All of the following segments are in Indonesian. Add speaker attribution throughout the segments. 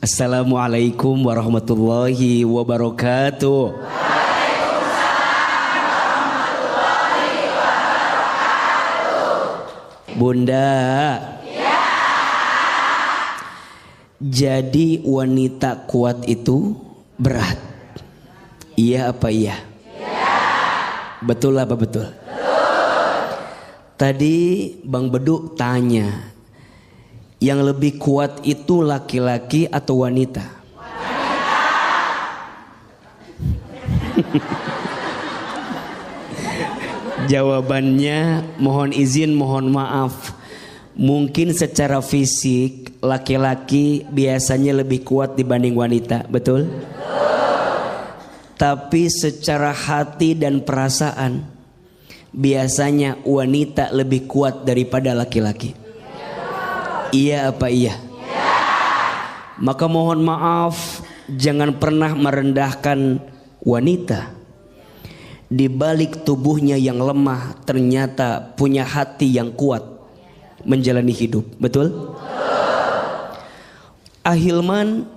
Speaker 1: Assalamualaikum warahmatullahi wabarakatuh. Bunda. Ya. Jadi wanita kuat itu berat. Iya apa iya? Ya. Betul apa betul? Betul. Tadi Bang Bedu tanya, yang lebih kuat itu laki-laki atau wanita? Wanita. Jawabannya mohon izin, mohon maaf. Mungkin secara fisik laki-laki biasanya lebih kuat dibanding wanita, betul? Tapi secara hati dan perasaan biasanya wanita lebih kuat daripada laki-laki. Iya apa iya? Ya. Maka mohon maaf, jangan pernah merendahkan wanita. Di balik tubuhnya yang lemah ternyata punya hati yang kuat menjalani hidup. Betul? Ahilman,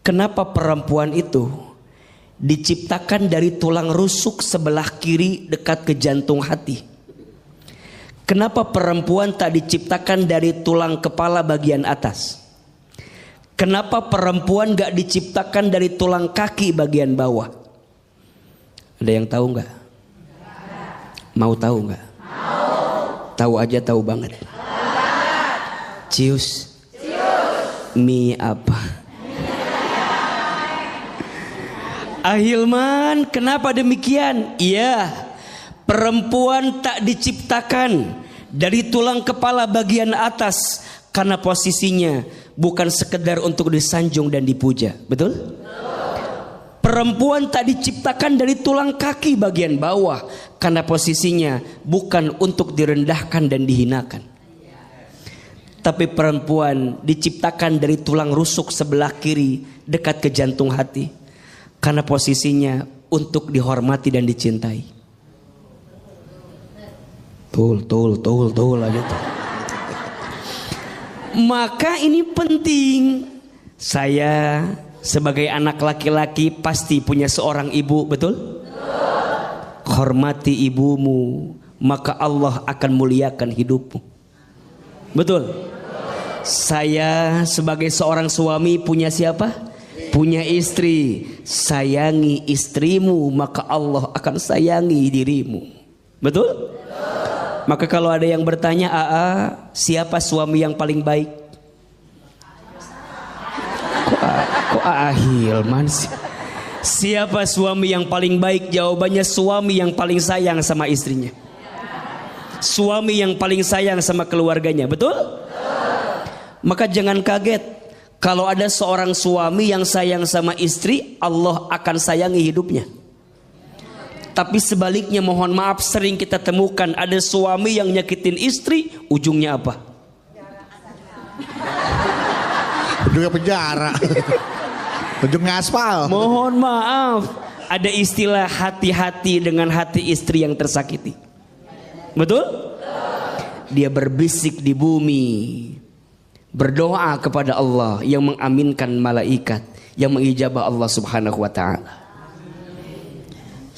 Speaker 1: kenapa perempuan itu diciptakan dari tulang rusuk sebelah kiri dekat ke jantung hati? Kenapa perempuan tak diciptakan dari tulang kepala bagian atas? Kenapa perempuan gak diciptakan dari tulang kaki bagian bawah? Ada yang tahu nggak? Mau tahu nggak? Tahu aja tahu banget. Cius. Mie apa? Ahilman, kenapa demikian? Iya, perempuan tak diciptakan dari tulang kepala bagian atas karena posisinya bukan sekedar untuk disanjung dan dipuja. Betul? Perempuan tak diciptakan dari tulang kaki bagian bawah karena posisinya bukan untuk direndahkan dan dihinakan. Tapi perempuan diciptakan dari tulang rusuk sebelah kiri dekat ke jantung hati karena posisinya untuk dihormati dan dicintai. Tul aja tuh. Maka ini penting. Saya sebagai anak laki-laki pasti punya seorang ibu, betul? Hormati ibumu, maka Allah akan muliakan hidupmu. Betul? Saya sebagai seorang suami punya siapa? Punya istri. Sayangi istrimu, maka Allah akan sayangi dirimu. Betul? Maka kalau ada yang bertanya, siapa suami yang paling baik? Kok Ahilman sih? Siapa suami yang paling baik? Jawabannya suami yang paling sayang sama istrinya. Suami yang paling sayang sama keluarganya. Betul? Maka jangan kaget kalau ada seorang suami yang sayang sama istri, Allah akan sayangi hidupnya. Tapi sebaliknya, mohon maaf, sering kita temukan ada suami yang nyakitin istri, ujungnya apa?
Speaker 2: Ujungnya penjara. Ujungnya aspal.
Speaker 1: Mohon maaf, ada istilah hati-hati dengan hati istri yang tersakiti. Betul? Dia berbisik di bumi, berdoa kepada Allah yang mengaminkan malaikat, yang mengijabah Allah Subhanahu wa ta'ala.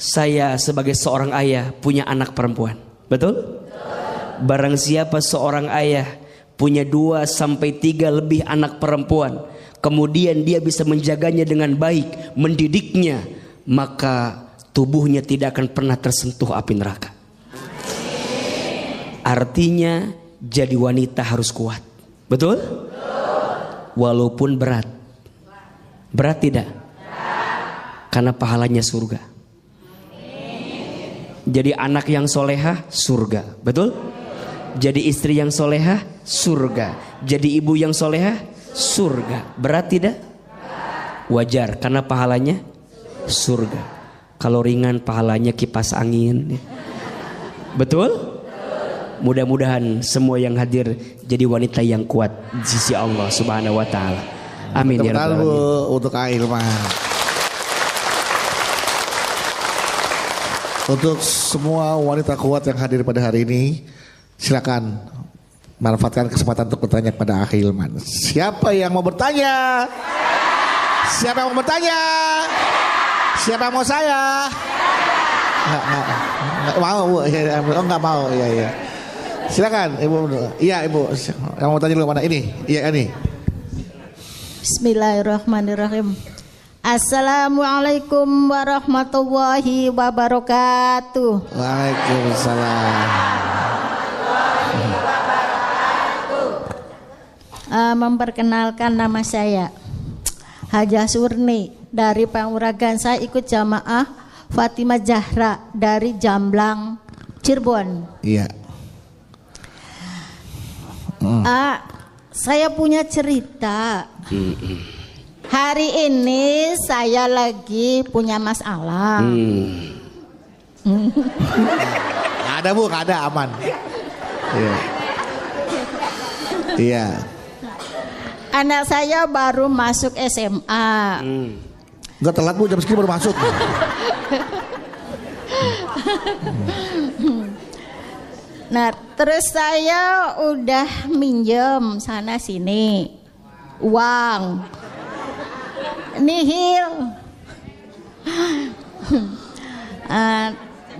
Speaker 1: Saya sebagai seorang ayah punya anak perempuan. Betul? Barang siapa seorang ayah punya 2 sampai 3 lebih anak perempuan, kemudian dia bisa menjaganya dengan baik, mendidiknya, maka tubuhnya tidak akan pernah tersentuh api neraka. Artinya jadi wanita harus kuat. Betul? Walaupun berat. Berat tidak? Karena pahalanya surga. Jadi anak yang solehah, surga. Betul? Jadi istri yang solehah, surga. Jadi ibu yang solehah, surga. Berat tidak? Wajar, karena pahalanya surga. Kalau ringan pahalanya kipas angin. Betul? Mudah-mudahan semua yang hadir jadi wanita yang kuat di sisi Allah Subhanahu wa ta'ala. Amin ya rabbal alamin.
Speaker 2: Untuk Ahilman. Untuk semua wanita kuat yang hadir pada hari ini, silakan manfaatkan kesempatan untuk bertanya kepada Akhi Hilman. Siapa yang mau bertanya? Siapa yang mau bertanya? Siapa yang mau saya? Nggak mau Bu. Oh nggak mau. Iya. Silakan Ibu. Iya Ibu. Yang mau tanya dulu mana ini? Iya ini.
Speaker 3: Bismillahirrahmanirrahim. Assalamualaikum warahmatullahi wabarakatuh.
Speaker 2: Waalaikumsalam.
Speaker 3: Memperkenalkan nama saya Hajah Surni dari Panguragan. Saya ikut jamaah Fatimah Zahra dari Jamblang, Cirebon.
Speaker 2: Iya.
Speaker 3: Saya punya cerita. Hari ini saya lagi punya masalah.
Speaker 2: Nggak ada Bu, nggak ada, aman. Iya.
Speaker 3: Anak saya baru masuk SMA.
Speaker 2: Enggak telat Bu, jam segini baru masuk.
Speaker 3: Nah, terus saya udah minjem sana sini uang nihil.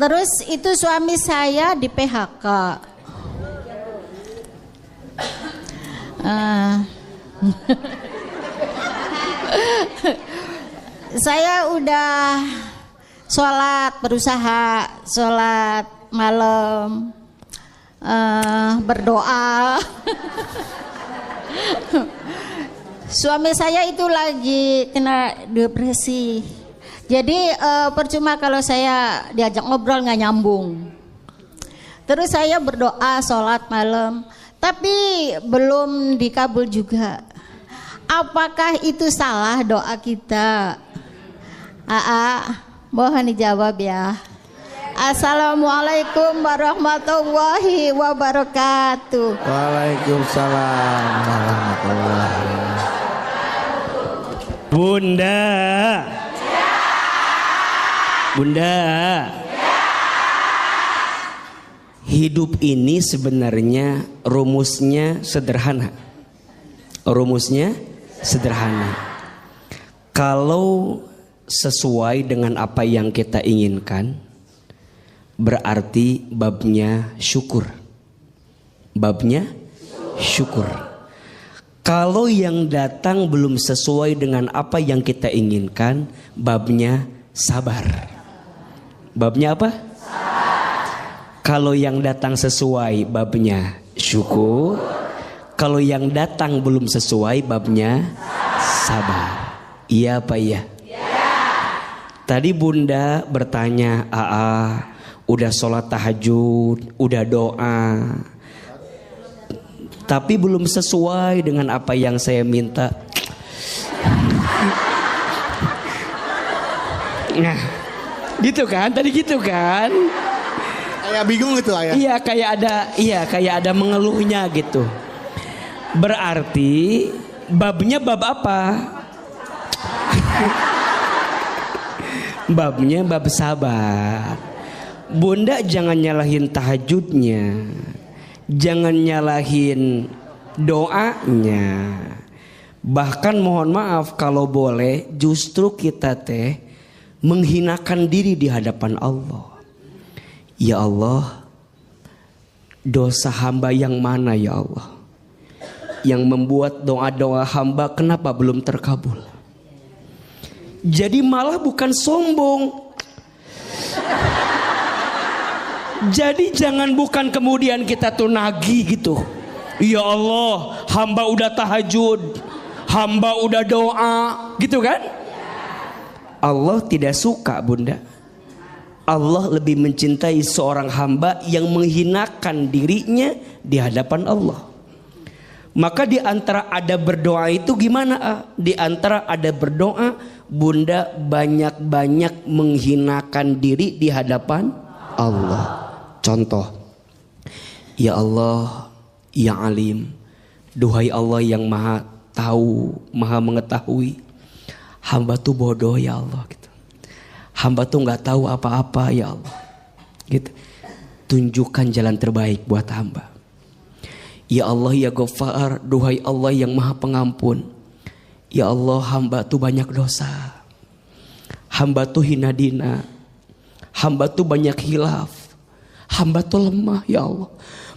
Speaker 3: Terus itu suami saya di PHK. Saya udah berusaha sholat malam, berdoa. Suami saya itu lagi kena depresi. Jadi percuma kalau saya diajak ngobrol nggak nyambung. Terus saya berdoa sholat malam, tapi belum dikabul juga. Apakah itu salah doa kita? Mohon dijawab ya. Assalamualaikum warahmatullahi wabarakatuh.
Speaker 2: Waalaikumsalam warahmatullahi wabarakatuh.
Speaker 1: Bunda, hidup ini sebenarnya rumusnya sederhana. Kalau sesuai dengan apa yang kita inginkan, berarti babnya syukur. Kalau yang datang belum sesuai dengan apa yang kita inginkan, babnya sabar. Babnya apa? Kalau yang datang sesuai, babnya syukur. Kalau yang datang belum sesuai, babnya sabar. Iya apa iya? Tadi Bunda bertanya, udah sholat tahajud, udah doa, tapi belum sesuai dengan apa yang saya minta. Nah, gitu kan? Tadi gitu kan?
Speaker 2: Kayak bingung gitu Ayah.
Speaker 1: Iya, kayak ada mengeluhnya gitu. Berarti babnya bab apa? Babnya bab sabar. Bunda jangan nyalahin tahajudnya, jangan nyalahin doanya. Bahkan mohon maaf kalau boleh, justru kita menghinakan diri di hadapan Allah. Ya Allah, dosa hamba yang mana ya Allah, yang membuat doa-doa hamba kenapa belum terkabul? Jadi malah bukan sombong. Jadi bukan kemudian kita tuh nagih gitu. Ya Allah, hamba udah tahajud, hamba udah doa, gitu kan? Allah tidak suka Bunda. Allah lebih mencintai seorang hamba yang menghinakan dirinya di hadapan Allah. Maka di antara ada berdoa itu gimana? Di antara ada berdoa, Bunda banyak-banyak menghinakan diri di hadapan Allah. Contoh, ya Allah, ya Alim, duhai Allah yang maha tahu, maha mengetahui, hamba tuh bodoh ya Allah gitu. Hamba tuh nggak tahu apa-apa ya Allah gitu. Tunjukkan jalan terbaik buat hamba. Ya Allah ya Ghaffar, duhai Allah yang maha pengampun. Ya Allah, hamba tuh banyak dosa. Hamba tuh hina dina. Hamba tuh banyak hilaf. Hamba tuh lemah ya Allah.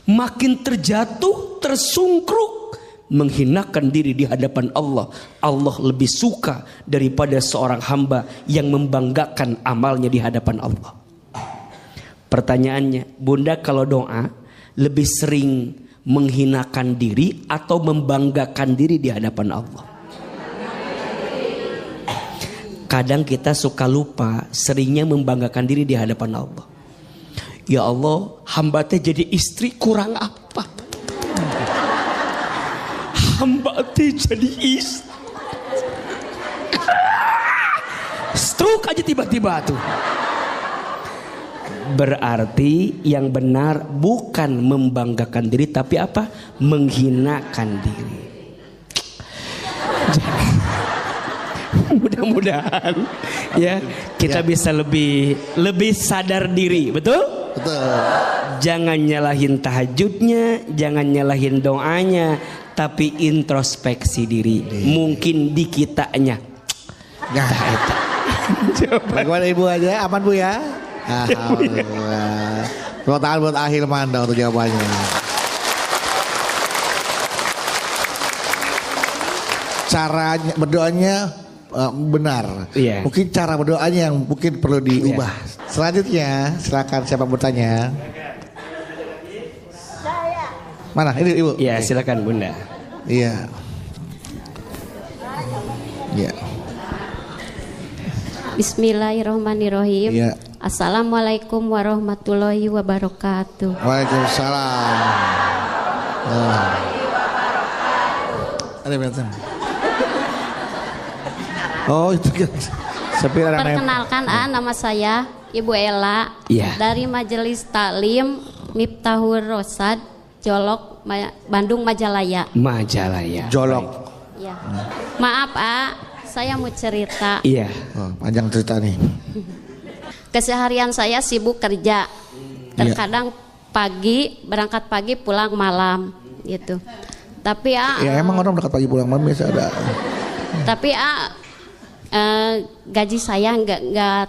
Speaker 1: Makin terjatuh, tersungkruk, menghinakan diri di hadapan Allah. Allah lebih suka daripada seorang hamba yang membanggakan amalnya di hadapan Allah. Pertanyaannya, Bunda kalau doa lebih sering menghinakan diri atau membanggakan diri di hadapan Allah? Kadang kita suka lupa, seringnya membanggakan diri di hadapan Allah. Ya Allah, hamba teh jadi istri kurang apa? Hamba teh jadi istri. Stroke aja tiba-tiba tuh. Berarti yang benar bukan membanggakan diri, tapi apa? Menghinakan diri. Mudah-mudahan ya kita bisa lebih sadar diri, betul?
Speaker 2: Betul.
Speaker 1: Jangan nyalahin tahajudnya, jangan nyalahin doanya, tapi introspeksi diri. Mungkin di kitanya.
Speaker 2: Nah, bagaimana Ibu aja? Aman Bu ya? Alhamdulillah. Tepuk tangan buat Ahilman dong untuk jawabannya. Caranya berdoanya benar.
Speaker 1: Iya.
Speaker 2: Mungkin cara berdoanya yang mungkin perlu diubah.
Speaker 1: Iya.
Speaker 2: Selanjutnya silakan siapa bertanya. Mana ini Ibu?
Speaker 1: Ya silakan Bunda.
Speaker 2: Iya. Iya.
Speaker 3: Bismillahirrahmanirrahim.
Speaker 2: Iya.
Speaker 3: Assalamualaikum warahmatullahi wabarakatuh.
Speaker 2: Waalaikumsalam. Ada betul. Oh itu kan.
Speaker 3: Perkenalkan nama saya Ibu Ella
Speaker 1: Iya.
Speaker 3: dari Majelis Taklim Miftahul Rosad Jolok Bandung Majalaya.
Speaker 1: Majalaya.
Speaker 2: Jolok.
Speaker 3: Ya. Maaf saya mau cerita.
Speaker 1: Iya.
Speaker 2: Oh, panjang cerita nih.
Speaker 3: Keseharian saya sibuk kerja. Terkadang pagi berangkat pagi pulang malam gitu. Tapi
Speaker 2: ya emang orang berangkat pagi pulang malam biasa ada.
Speaker 3: Tapi gaji saya nggak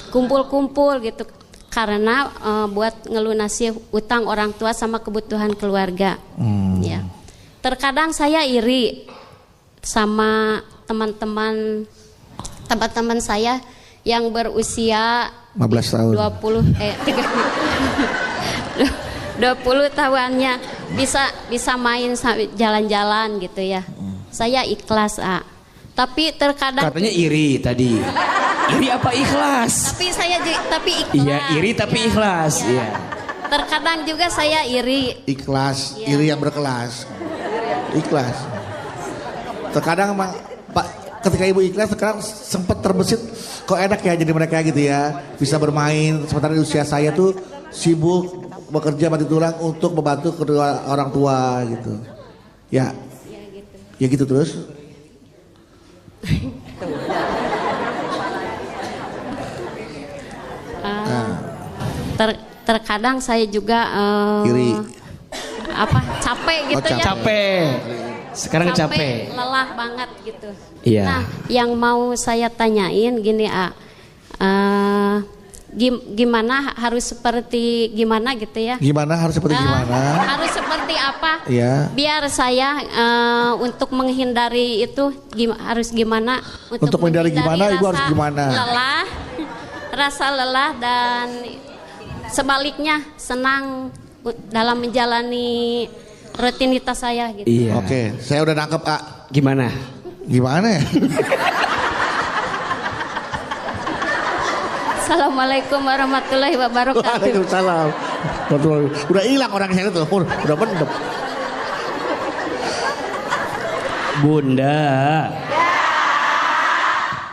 Speaker 3: kumpul-kumpul gitu karena buat ngelunasi utang orang tua sama kebutuhan keluarga. Ya. Terkadang saya iri sama teman-teman saya yang berusia
Speaker 2: 15 tahun.
Speaker 3: 20 tahuannya bisa main jalan-jalan gitu ya. Saya ikhlas tapi terkadang
Speaker 1: Katanya iri tadi. Iri apa ikhlas?
Speaker 3: tapi ikhlas.
Speaker 1: Iya, iri tapi ikhlas. Iya.
Speaker 3: Terkadang juga saya iri.
Speaker 2: Ikhlas,
Speaker 3: Iya.
Speaker 2: iri yang berkelas. Ikhlas. Terkadang emang Pak, ketika Ibu ikhlas sekarang sempat terbesit kok enak ya jadi mereka gitu ya. Bisa bermain sementara di usia saya tuh sibuk bekerja mati tulang untuk membantu kedua orang tua gitu. Ya. Ya gitu terus.
Speaker 3: Terkadang saya juga
Speaker 2: Iri.
Speaker 3: capek gitu ya.
Speaker 1: Capek. Sekarang capek.
Speaker 3: Lelah banget gitu.
Speaker 1: Iya.
Speaker 3: Nah, yang mau saya tanyain gini gimana harus seperti gimana gitu ya?
Speaker 2: Gimana harus seperti gimana?
Speaker 3: Harus seperti apa?
Speaker 2: Iya.
Speaker 3: Biar saya untuk menghindari itu harus gimana?
Speaker 2: Untuk menghindari gimana, Ibu harus gimana?
Speaker 3: Rasa lelah dan sebaliknya senang dalam menjalani rutinitas saya gitu.
Speaker 1: Iya.
Speaker 2: Oke, saya udah nangkep
Speaker 1: Gimana?
Speaker 2: Gimana ya?
Speaker 3: Assalamualaikum warahmatullahi wabarakatuh.
Speaker 2: Waalaikumsalam. Udah hilang orang saya tuh, udah mendem.
Speaker 1: Bunda.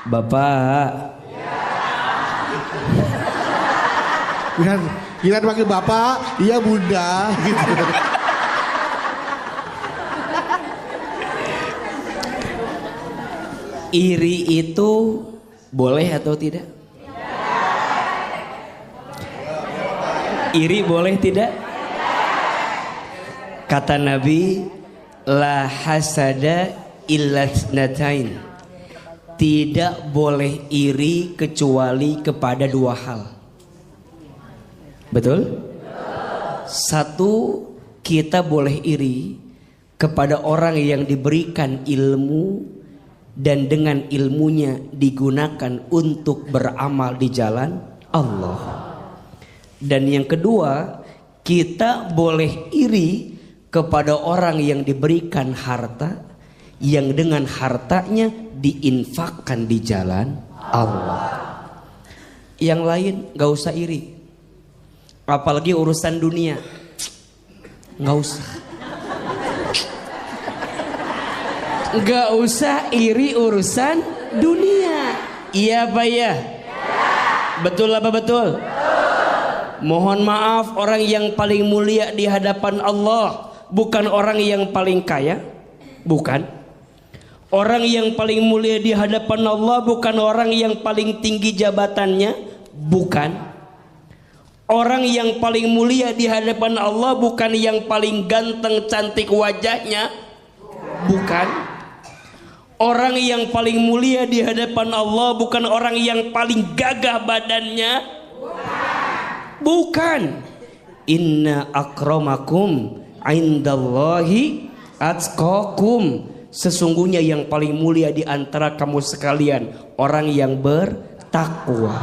Speaker 1: Bapak.
Speaker 2: Gila panggil bapak, iya bunda gitu.
Speaker 1: Iri itu boleh atau tidak? Iri boleh tidak? Kata Nabi, la hasada illa tsnatain. Tidak boleh iri kecuali kepada dua hal. Betul? Satu, kita boleh iri kepada orang yang diberikan ilmu dan dengan ilmunya digunakan untuk beramal di jalan Allah. Dan yang kedua, kita boleh iri kepada orang yang diberikan harta yang dengan hartanya diinfakkan di jalan Allah. Yang lain gak usah iri, apalagi urusan dunia, gak usah. Gak usah iri urusan dunia. Iya apa ya? Betul apa betul? Mohon maaf, orang yang paling mulia di hadapan Allah bukan orang yang paling kaya, bukan. Orang yang paling mulia di hadapan Allah bukan orang yang paling tinggi jabatannya, bukan. Orang yang paling mulia di hadapan Allah bukan yang paling ganteng cantik wajahnya, bukan. Orang yang paling mulia di hadapan Allah bukan orang yang paling gagah badannya, bukan. Inna akramakum indallahi atqakum. Sesungguhnya yang paling mulia di antara kamu sekalian orang yang bertakwa.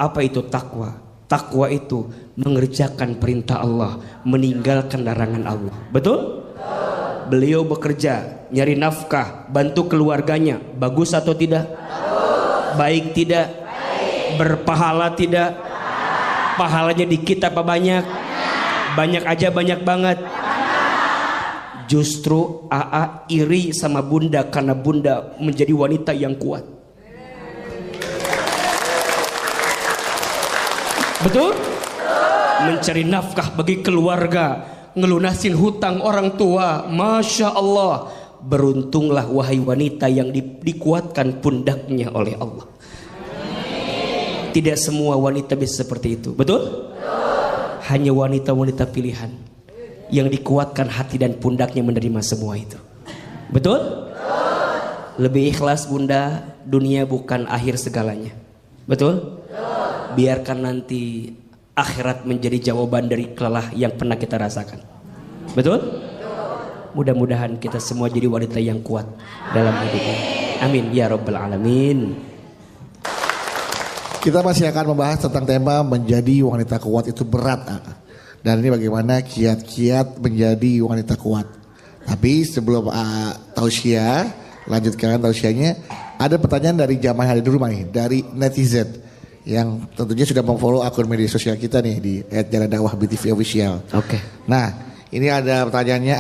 Speaker 1: Apa itu takwa? Takwa itu mengerjakan perintah Allah, meninggalkan larangan Allah. Betul? Beliau bekerja, nyari nafkah, bantu keluarganya. Bagus atau tidak? Baik tidak? Berpahala tidak? Pahalanya dikit apa banyak? Banyak aja, banyak banget. Justru AA iri sama bunda karena bunda menjadi wanita yang kuat. Betul? Mencari nafkah bagi keluarga, ngelunasin hutang orang tua. Masya Allah. Beruntunglah wahai wanita yang dikuatkan pundaknya oleh Allah. Tidak semua wanita bisa seperti itu. Betul? Hanya wanita-wanita pilihan yang dikuatkan hati dan pundaknya menerima semua itu. Betul? Lebih ikhlas bunda, dunia bukan akhir segalanya. Betul? Biarkan nanti akhirat menjadi jawaban dari kelelah yang pernah kita rasakan. Betul? Mudah-mudahan kita semua jadi wanita yang kuat dalam hidup ini. Amin ya rabbal alamin.
Speaker 2: Kita masih akan membahas tentang tema menjadi wanita kuat itu berat. Dan ini bagaimana kiat-kiat menjadi wanita kuat. Tapi sebelum tausiah, lanjutkan tausiahnya, ada pertanyaan dari jamaah yang ada di rumah nih, dari netizen yang tentunya sudah memfollow akun media sosial kita nih di @jalandakwah_btv official.
Speaker 1: Oke.
Speaker 2: Nah, ini ada pertanyaannya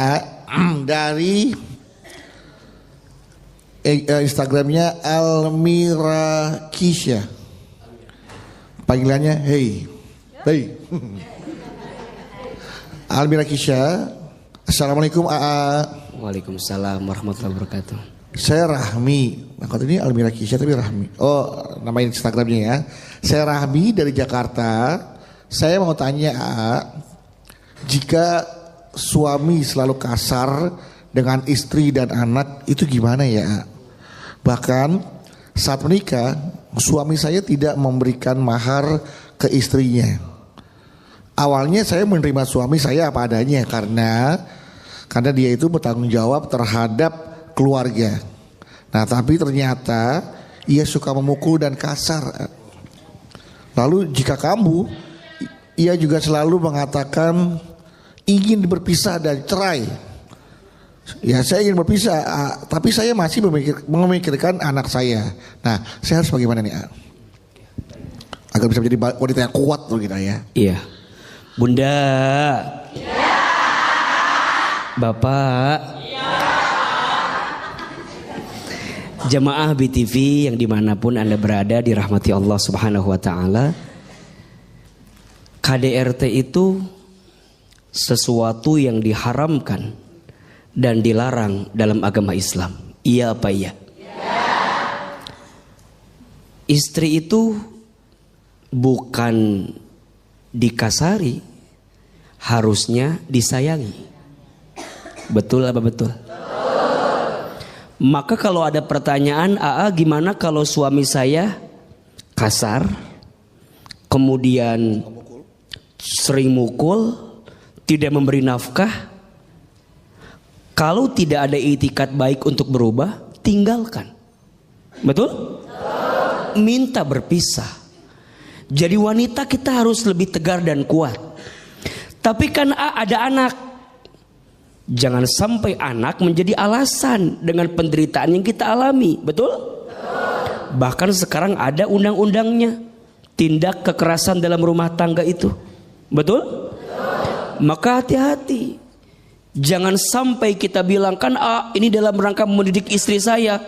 Speaker 2: dari Instagramnya Almira Kisha. Panggilannya hey. Almira Kisha, Assalamualaikum AA.
Speaker 1: Waalaikumsalam warahmatullahi wabarakatuh.
Speaker 2: Saya Rahmi. Nah, kalau ini Almira Kisha tapi Rahmi. Oh, nama Instagramnya ya. Saya Rahmi dari Jakarta. Saya mau tanya AA, jika suami selalu kasar dengan istri dan anak itu gimana ya AA? Bahkan saat menikah suami saya tidak memberikan mahar ke istrinya. Awalnya saya menerima suami saya apa adanya karena dia itu bertanggung jawab terhadap keluarga. Nah, tapi ternyata ia suka memukul dan kasar. Lalu jika kamu, ia juga selalu mengatakan ingin berpisah dan cerai. Ya, saya ingin berpisah, tapi saya masih memikirkan anak saya. Nah, saya harus bagaimana nih? Agar bisa menjadi wanita yang kuat tuh kita ya.
Speaker 1: Iya. Bunda. Ya. Bapak. Ya. Jamaah BTV yang dimanapun Anda berada dirahmati Allah Subhanahu wa ta'ala. KDRT itu sesuatu yang diharamkan dan dilarang dalam agama Islam. Iya apa iya? Ya. Istri itu bukan dikasari, harusnya disayangi. Betul apa betul? Maka kalau ada pertanyaan, gimana kalau suami saya kasar, kemudian sering mukul, tidak memberi nafkah? Kalau tidak ada itikat baik untuk berubah, tinggalkan. Betul? Minta berpisah. Jadi wanita kita harus lebih tegar dan kuat. Tapi kan ada anak. Jangan sampai anak menjadi alasan dengan penderitaan yang kita alami. Betul? Bahkan sekarang ada undang-undangnya. Tindak kekerasan dalam rumah tangga itu. Betul? Maka hati-hati. Jangan sampai kita bilang kan ini dalam rangka mendidik istri saya.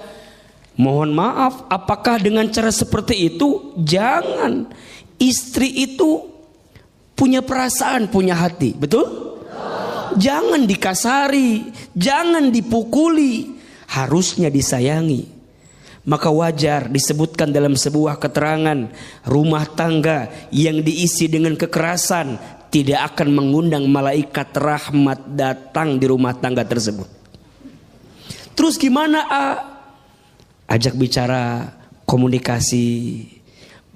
Speaker 1: Mohon maaf, apakah dengan cara seperti itu? Jangan. Istri itu punya perasaan, punya hati. Betul? Jangan dikasari, jangan dipukuli, harusnya disayangi. Maka wajar disebutkan dalam sebuah keterangan, rumah tangga yang diisi dengan kekerasan tidak akan mengundang malaikat rahmat datang di rumah tangga tersebut. Terus gimana? Ajak bicara, komunikasi,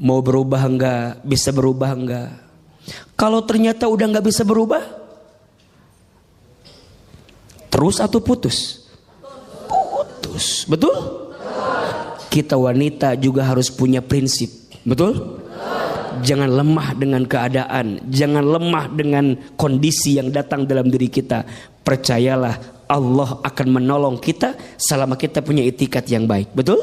Speaker 1: mau berubah enggak, bisa berubah enggak. Kalau ternyata udah enggak bisa berubah, terus atau putus? Putus, betul? Kita wanita juga harus punya prinsip, betul? Jangan lemah dengan keadaan, jangan lemah dengan kondisi yang datang dalam diri kita. Percayalah, Allah akan menolong kita selama kita punya itikat yang baik, betul?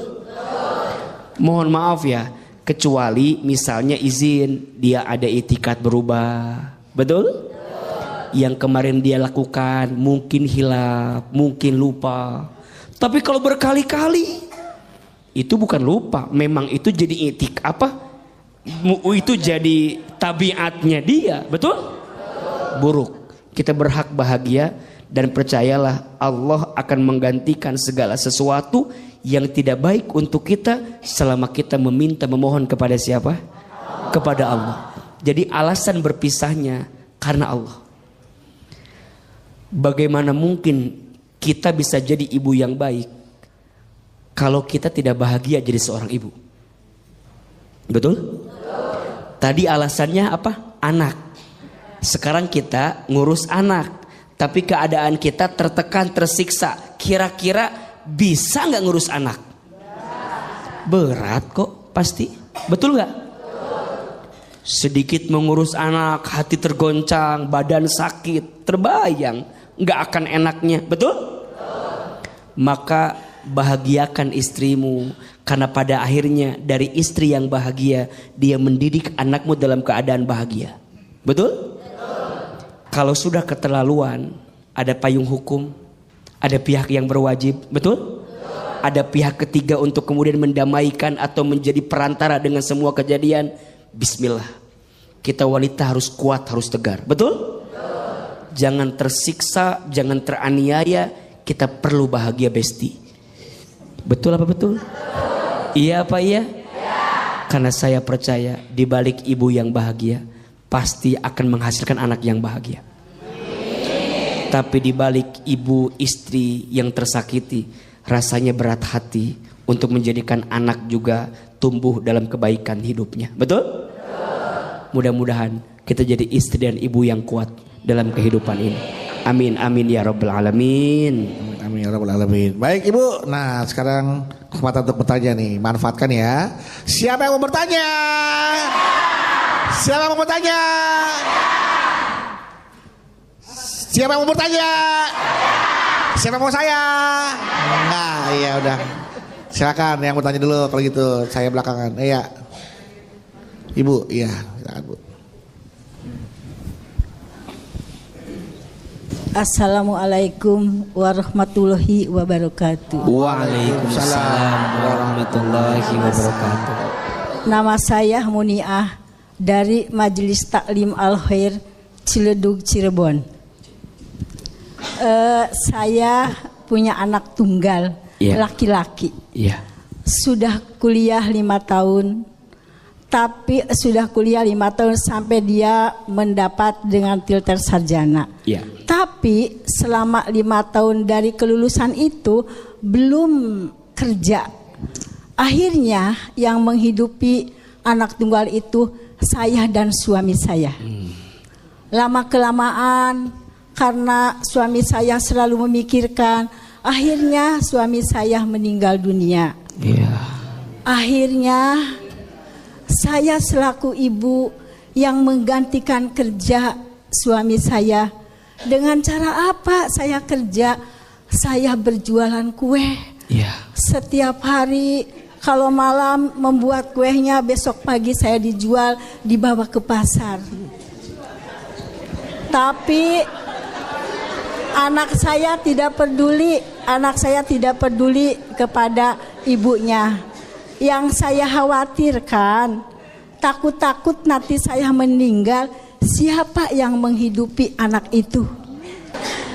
Speaker 1: Mohon maaf ya, kecuali misalnya izin dia ada itikat berubah, betul? Yang kemarin dia lakukan mungkin hilaf, mungkin lupa. Tapi kalau berkali-kali, itu bukan lupa, memang itu jadi itu jadi tabiatnya dia, betul? Buruk. Kita berhak bahagia dan percayalah Allah akan menggantikan segala sesuatu yang tidak baik untuk kita selama kita meminta memohon kepada siapa? Kepada Allah. Jadi alasan berpisahnya karena Allah. Bagaimana mungkin kita bisa jadi ibu yang baik kalau kita tidak bahagia jadi seorang ibu? Betul? Tadi alasannya apa? Anak. Sekarang kita ngurus anak, tapi keadaan kita tertekan, tersiksa. Kira-kira bisa nggak ngurus anak? Berat kok, pasti. Betul nggak? Sedikit mengurus anak, hati tergoncang, badan sakit, terbayang nggak akan enaknya, betul? Maka bahagiakan istrimu, karena pada akhirnya dari istri yang bahagia dia mendidik anakmu dalam keadaan bahagia, betul? Kalau sudah keterlaluan, ada payung hukum, ada pihak yang berwajib, betul? Ada pihak ketiga untuk kemudian mendamaikan atau menjadi perantara dengan semua kejadian. Bismillah, kita wanita harus kuat, harus tegar, betul? Jangan tersiksa, jangan teraniaya. Kita perlu bahagia, besti. Betul apa betul? Iya apa iya? Karena saya percaya di balik ibu yang bahagia pasti akan menghasilkan anak yang bahagia. Tapi di balik ibu istri yang tersakiti, rasanya berat hati untuk menjadikan anak juga tumbuh dalam kebaikan hidupnya. Betul? Mudah-mudahan kita jadi istri dan ibu yang kuat dalam kehidupan ini. Amin amin ya rabbal alamin.
Speaker 2: Amin ya rabbal alamin. Baik Ibu, nah sekarang kesempatan untuk bertanya nih, manfaatkan ya. Siapa yang mau bertanya? Siapa yang mau bertanya? Siapa yang mau bertanya? Siapa yang mau saya? Nah, iya udah. Silakan yang bertanya dulu kalau gitu. Saya belakangan. Iya. Ibu, iya, silakan Bu.
Speaker 4: Assalamualaikum warahmatullahi wabarakatuh.
Speaker 1: Waalaikumsalam warahmatullahi wabarakatuh.
Speaker 4: Nama saya Muniah dari Majelis Taklim Al-Khair Ciledug Cirebon. Saya punya anak tunggal, laki-laki.
Speaker 1: Iya.
Speaker 4: Sudah kuliah 5 tahun. tapi sudah kuliah 5 tahun sampai dia mendapat dengan tilter sarjana.
Speaker 1: Ya.
Speaker 4: Tapi selama 5 tahun dari kelulusan itu belum kerja. Akhirnya yang menghidupi anak tunggal itu saya dan suami saya. Lama kelamaan karena suami saya selalu memikirkan, akhirnya suami saya meninggal dunia.
Speaker 1: Iya.
Speaker 4: Akhirnya saya selaku ibu yang menggantikan kerja suami saya. Dengan cara apa saya kerja? Saya berjualan kue.
Speaker 1: Iya.
Speaker 4: Setiap hari kalau malam membuat kuenya, besok pagi saya dijual, dibawa ke pasar. Tapi anak saya tidak peduli kepada ibunya. Yang saya khawatirkan, takut-takut nanti saya meninggal, siapa yang menghidupi anak itu?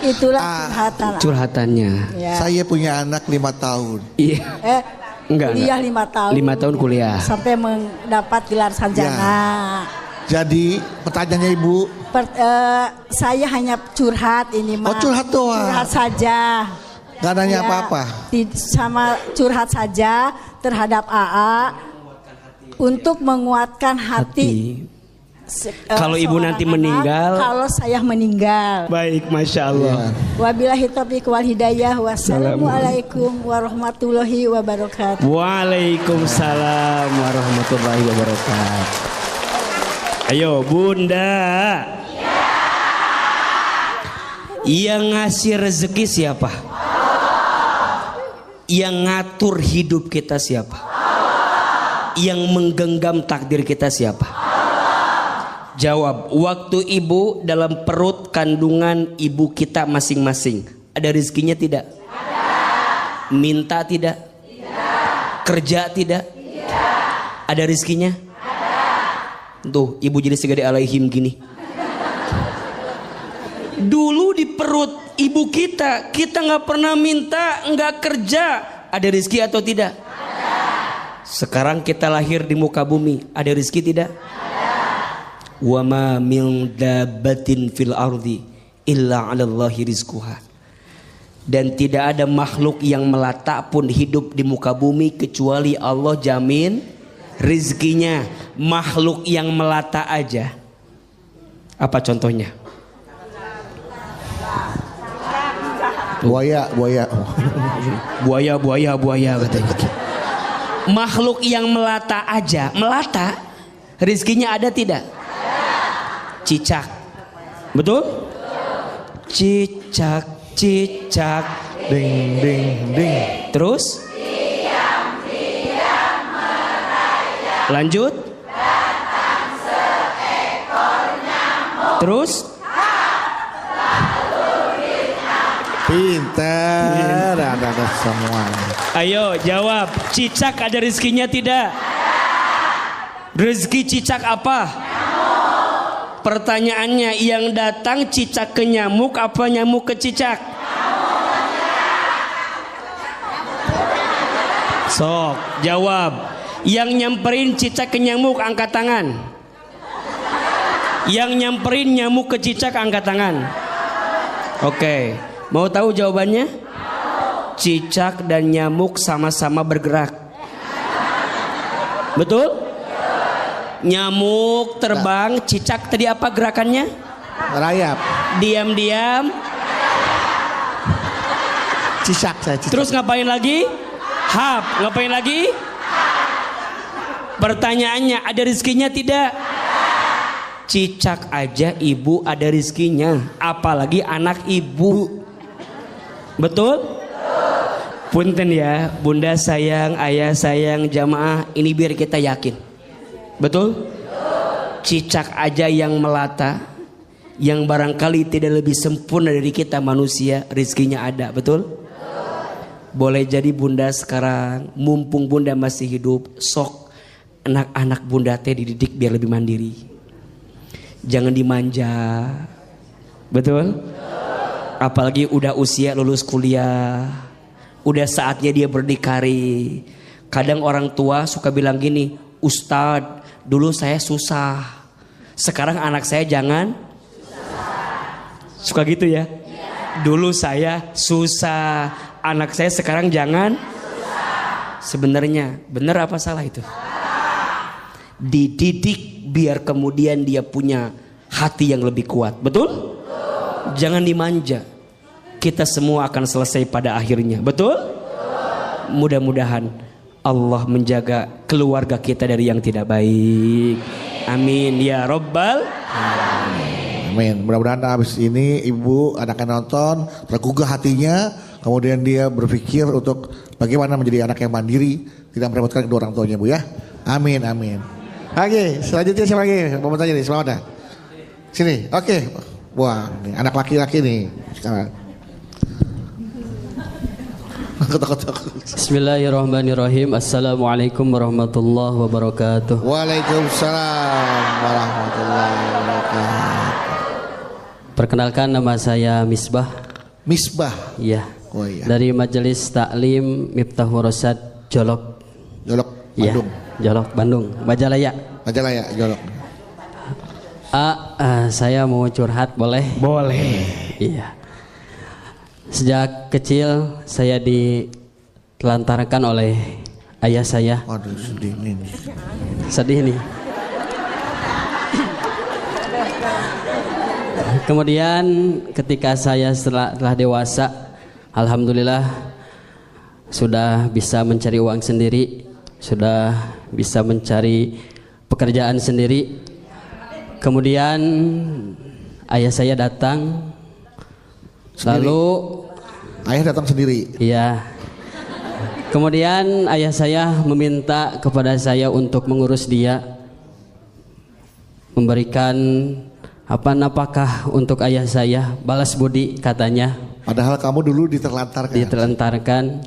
Speaker 4: Itulah
Speaker 1: Curhatannya.
Speaker 4: Ya.
Speaker 2: Saya punya anak 5 tahun.
Speaker 1: Iya. Enggak.
Speaker 4: Kuliah 5 tahun.
Speaker 1: 5 tahun kuliah.
Speaker 4: Sampai mendapat gelar sarjana.
Speaker 2: Jadi pertanyaannya Ibu,
Speaker 4: Saya hanya curhat ini, Mas.
Speaker 2: Oh, curhat doang.
Speaker 4: Curhat saja.
Speaker 2: nggak nanya
Speaker 4: Ya,
Speaker 2: apa-apa.
Speaker 4: Sama curhat saja terhadap AA untuk menguatkan hati.
Speaker 1: Kalau ibu
Speaker 4: seorang
Speaker 1: nanti
Speaker 4: anak,
Speaker 1: meninggal.
Speaker 4: kalau saya meninggal.
Speaker 1: Baik, Masya Allah.
Speaker 4: Wabillahi taufiq wal hidayah. Wassalamualaikum warahmatullahi wabarakatuh.
Speaker 1: Waalaikumsalam warahmatullahi wabarakatuh. Ayo Bunda. Yang ngasih rezeki siapa? Yang ngatur hidup kita siapa? Yang menggenggam takdir kita siapa? Jawab, waktu ibu dalam perut kandungan ibu kita masing-masing, ada rezekinya tidak? Ada. Minta tidak? Tidak. Kerja tidak? Tidak. Ada rezekinya? Ada. Tuh, ibu jadi segede alaihim gini. Dulu di perut ibu kita nggak pernah minta, nggak kerja, ada rezeki atau tidak? Ada. Sekarang kita lahir di muka bumi, ada rezeki tidak? Wa ma min dabbatin fil ardi illa 'alallahi rizquha. Dan tidak ada makhluk yang melata pun hidup di muka bumi kecuali Allah jamin rizkinya. Makhluk yang melata aja. Apa contohnya?
Speaker 2: Buaya
Speaker 1: katanya. Makhluk yang melata aja, melata rizkinya ada tidak? Cicak, betul? Cicak, cicak,
Speaker 2: ding ding ding.
Speaker 1: Terus? Lanjut? Terus?
Speaker 2: Pintar, ada semua.
Speaker 1: Ayo jawab, cicak ada rezekinya tidak? Rezeki cicak apa? Pertanyaannya, yang datang cicak ke nyamuk apa nyamuk ke cicak? Sok, jawab. Yang nyamperin cicak ke nyamuk angkat tangan. Yang nyamperin nyamuk ke cicak angkat tangan. Oke, mau tahu jawabannya? Cicak dan nyamuk sama-sama bergerak. Betul? Nyamuk terbang, cicak tadi apa gerakannya?
Speaker 2: Rayap.
Speaker 1: Diam-diam.
Speaker 2: Cicak saya. Cicak.
Speaker 1: Terus ngapain lagi? Hap. Ngapain lagi? Pertanyaannya, ada rezekinya tidak? Cicak aja ibu ada rezekinya, apalagi anak ibu. Betul? Punten ya, bunda sayang, ayah sayang, jamaah, ini biar kita yakin. Betul? Cicak aja yang melata, yang barangkali tidak lebih sempurna dari kita manusia, rezekinya ada, betul? Boleh jadi bunda sekarang, mumpung bunda masih hidup, sok anak-anak bunda teh dididik biar lebih mandiri. Jangan dimanja, betul? Apalagi udah usia lulus kuliah, udah saatnya dia berdikari. Kadang orang tua suka bilang gini, Ustadz, dulu saya susah, sekarang anak saya jangan suka gitu ya. Dulu saya susah, anak saya sekarang jangan susah. Sebenarnya benar apa salah itu? Dididik biar kemudian dia punya hati yang lebih kuat. Betul? Jangan dimanja. Kita semua akan selesai pada akhirnya. Betul? Mudah-mudahan Allah menjaga keluarga kita dari yang tidak baik. Amin ya Rabbal.
Speaker 2: Amin. Mudah-mudahan habis ini ibu anaknya nonton tergugah hatinya, kemudian dia berpikir untuk bagaimana menjadi anak yang mandiri, tidak merepotkan kedua orang tuanya, Bu ya. Amin, amin. Oke, selanjutnya siapa lagi? Mau tanya nih, semangat. Sini, oke. Wah, nih, anak laki-laki nih sekarang.
Speaker 5: Bismillahirrahmanirrahim. Assalamualaikum warahmatullahi wabarakatuh.
Speaker 2: Waalaikumsalam warahmatullahi wabarakatuh.
Speaker 5: Perkenalkan, nama saya Misbah.
Speaker 2: Misbah.
Speaker 5: Iya.
Speaker 2: Oh iya.
Speaker 5: Dari Majelis Taklim Miftahul Rosyad Jolok.
Speaker 2: Jolok,
Speaker 5: Iya.
Speaker 2: Bandung.
Speaker 5: Jolok, Bandung. Majalaya.
Speaker 2: Majalaya, Jolok.
Speaker 5: Saya mau curhat, boleh?
Speaker 1: Boleh.
Speaker 5: Iya. Sejak kecil saya ditelantarkan oleh ayah saya.
Speaker 2: Waduh, sedih nih.
Speaker 5: Sedih nih. Kemudian ketika saya telah dewasa, alhamdulillah sudah bisa mencari uang sendiri, sudah bisa mencari pekerjaan sendiri. Kemudian ayah saya datang, lalu
Speaker 2: ayah datang sendiri.
Speaker 5: iya. Kemudian ayah saya meminta kepada saya untuk mengurus dia, memberikan nafkah untuk ayah saya, balas budi katanya.
Speaker 2: Padahal kamu dulu diterlantarkan.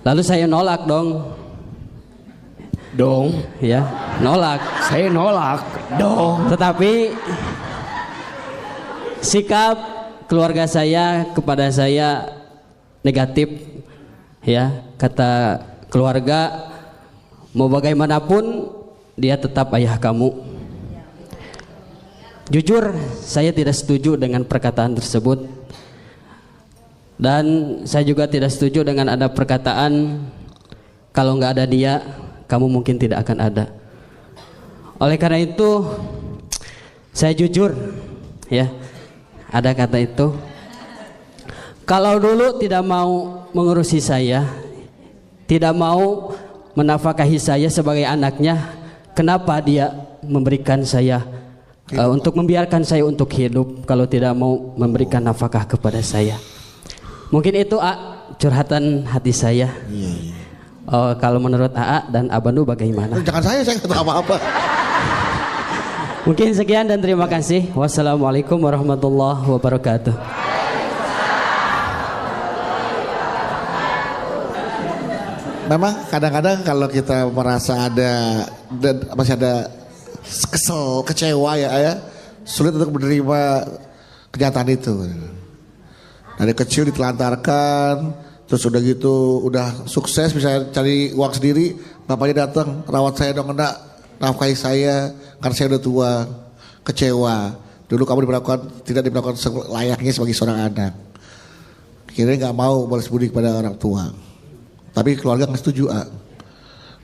Speaker 5: Lalu saya nolak dong, ya, nolak.
Speaker 1: Saya nolak dong.
Speaker 5: Tetapi sikap keluarga saya kepada saya negatif, ya. Kata keluarga, mau bagaimanapun dia tetap ayah kamu. Jujur, saya tidak setuju dengan perkataan tersebut. Dan saya juga tidak setuju dengan ada perkataan, kalau nggak ada dia, kamu mungkin tidak akan ada. Oleh karena itu, saya jujur, ya, ada kata itu. Kalau dulu tidak mau mengurusi saya, tidak mau menafkahi saya sebagai anaknya, kenapa dia memberikan saya untuk membiarkan saya untuk hidup kalau tidak mau memberikan nafkah kepada saya? Mungkin itu curhatan hati saya. Kalau menurut AA dan Abanu bagaimana?
Speaker 2: Jangan saya nggak tahu apa-apa.
Speaker 5: Mungkin sekian dan terima kasih. Wassalamualaikum warahmatullahi wabarakatuh.
Speaker 2: Memang kadang-kadang kalau kita merasa masih ada kesel, kecewa ya, sulit untuk menerima kenyataan itu. Dari kecil ditelantarkan, terus udah gitu, udah sukses bisa cari uang sendiri, bapaknya datang, rawat saya dong, enggak, nafkahi saya, karena saya udah tua, kecewa. Dulu kamu tidak diperlakukan layaknya sebagai seorang anak. Akhirnya nggak mau balas budi kepada orang tua. Tapi keluarga nggak setuju.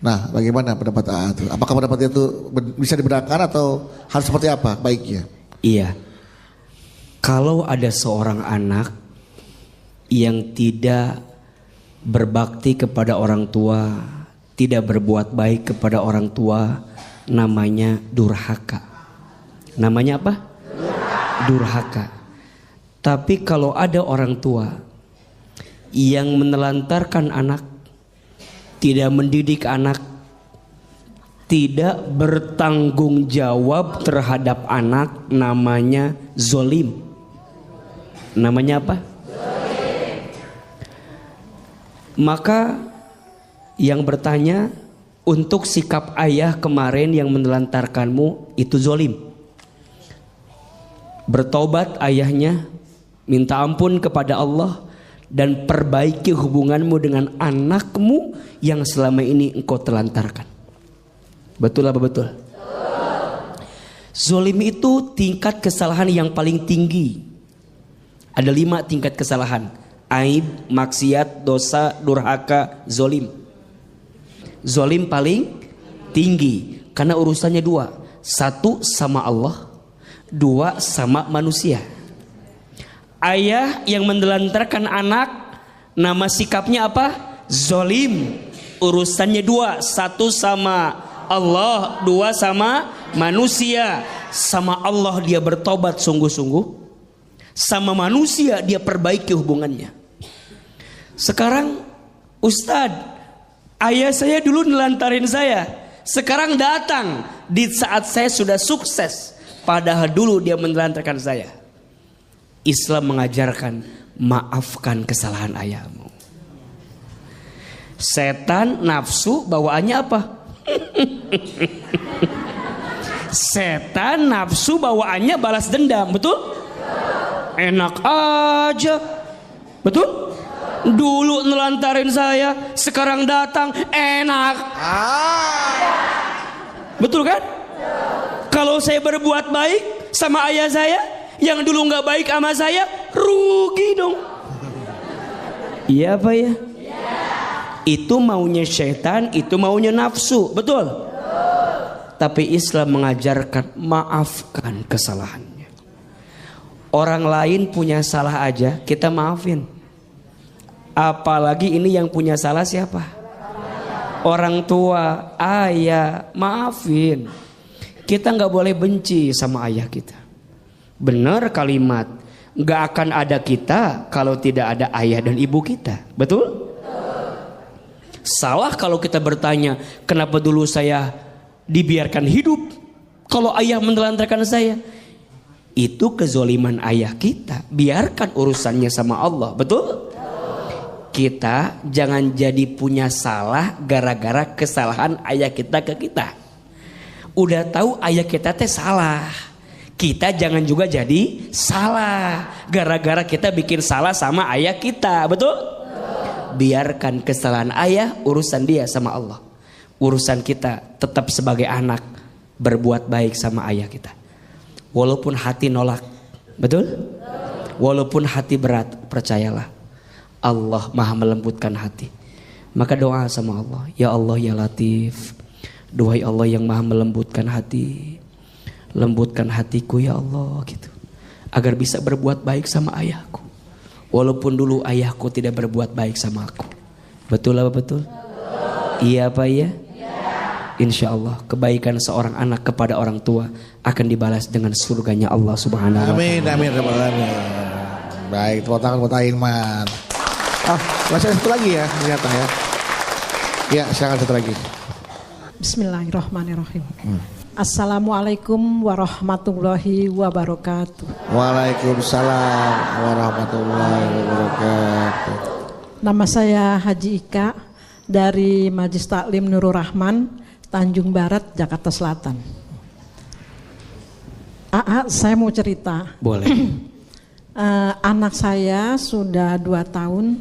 Speaker 2: Nah, bagaimana pendapat AA itu? Apakah pendapatnya itu bisa dibenarkan atau harus seperti apa baiknya?
Speaker 1: Iya. Kalau ada seorang anak yang tidak berbakti kepada orang tua, tidak berbuat baik kepada orang tua, namanya durhaka. Namanya apa? Durhaka. Tapi kalau ada orang tua yang menelantarkan anak, tidak mendidik anak, tidak bertanggung jawab terhadap anak, namanya zolim. Namanya apa? Zolim. Maka yang bertanya, untuk sikap ayah kemarin yang menelantarkanmu itu zolim. Bertobat ayahnya, minta ampun kepada Allah, dan perbaiki hubunganmu dengan anakmu yang selama ini engkau telantarkan. Betul apa betul? Zolim itu tingkat kesalahan yang paling tinggi. Ada 5 tingkat kesalahan. Aib, maksiat, dosa, durhaka, zolim. Zolim paling tinggi karena urusannya 2. 1 sama Allah, 2 sama manusia. Ayah yang menelantarkan anak, nama sikapnya apa? Zolim. Urusannya 2. 1 sama Allah, 2 sama manusia. Sama Allah dia bertobat sungguh-sungguh, sama manusia dia perbaiki hubungannya. Sekarang Ustadz, ayah saya dulu nelantarin saya, sekarang datang di saat saya sudah sukses, padahal dulu dia menelantarkan saya. Islam mengajarkan maafkan kesalahan ayahmu. Setan nafsu bawaannya apa? Setan nafsu bawaannya balas dendam, betul? Enak aja, betul? Dulu nelantarin saya, sekarang datang enak. Betul kan? Kalau saya berbuat baik sama ayah saya, yang dulu nggak baik sama saya, rugi dong. Iya apa ya? Itu maunya syaitan, itu maunya nafsu, betul? Tapi Islam mengajarkan maafkan kesalahannya. Orang lain punya salah aja kita maafin. Apalagi ini yang punya salah siapa? Orang tua, ayah, maafin. Kita nggak boleh benci sama ayah kita. Benar kalimat, nggak akan ada kita kalau tidak ada ayah dan ibu kita, betul? Salah kalau kita bertanya, kenapa dulu saya dibiarkan hidup kalau ayah menelantarkan saya? Itu kezoliman ayah kita. Biarkan urusannya sama Allah, betul? Kita jangan jadi punya salah gara-gara kesalahan ayah kita ke kita. Udah tahu ayah kita teh salah, kita jangan juga jadi salah gara-gara kita bikin salah sama ayah kita, betul? Biarkan kesalahan ayah, urusan dia sama Allah. Urusan kita tetap sebagai anak berbuat baik sama ayah kita. Walaupun hati nolak, betul? Walaupun hati berat, percayalah Allah maha melembutkan hati. Maka doa sama Allah, ya Allah ya Latif, duhai Allah yang maha melembutkan hati, lembutkan hatiku ya Allah gitu, agar bisa berbuat baik sama ayahku. Walaupun dulu ayahku tidak berbuat baik sama aku. Betul apa betul? Iya apa iya? Insya Allah kebaikan seorang anak kepada orang tua akan dibalas dengan surganya Allah Subhanahu wa Ta'ala.
Speaker 2: Amin, amin, amin. Baik, tepuk tangan buat Aiman. Masih satu lagi ya ternyata ya. Ya, silakan satu lagi.
Speaker 6: Bismillahirrahmanirrahim. Assalamualaikum warahmatullahi wabarakatuh.
Speaker 2: Waalaikumsalam warahmatullahi wabarakatuh.
Speaker 6: Nama saya Haji Ika dari Majelis Taklim Nurul Rahman, Tanjung Barat, Jakarta Selatan. Saya mau cerita.
Speaker 1: Boleh.
Speaker 6: Anak saya sudah 2 tahun